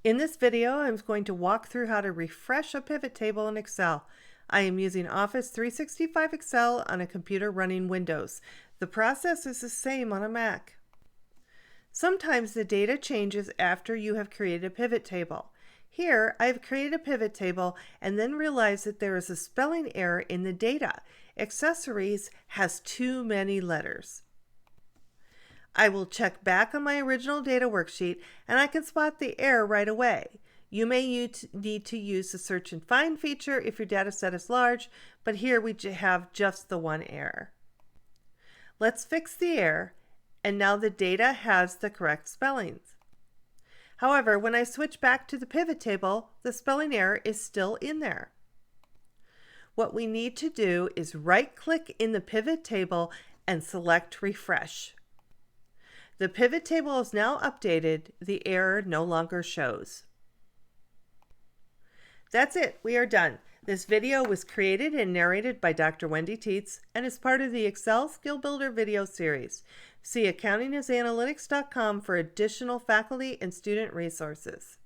In this video, I'm going to walk through how to refresh a pivot table in Excel. I am using Office 365 Excel on a computer running Windows. The process is the same on a Mac. Sometimes the data changes after you have created a pivot table. Here, I have created a pivot table and then realized that there is a spelling error in the data. Accessories has too many letters. I will check back on my original data worksheet and I can spot the error right away. You may need to use the search and find feature if your data set is large, but here we have just the one error. Let's fix the error, and now the data has the correct spellings. However, when I switch back to the pivot table, the spelling error is still in there. What we need to do is right-click in the pivot table and select Refresh. The pivot table is now updated. The error no longer shows. That's it. We are done. This video was created and narrated by Dr. Wendy Tietz and is part of the Excel Skill Builder video series. See accountingisanalytics.com for additional faculty and student resources.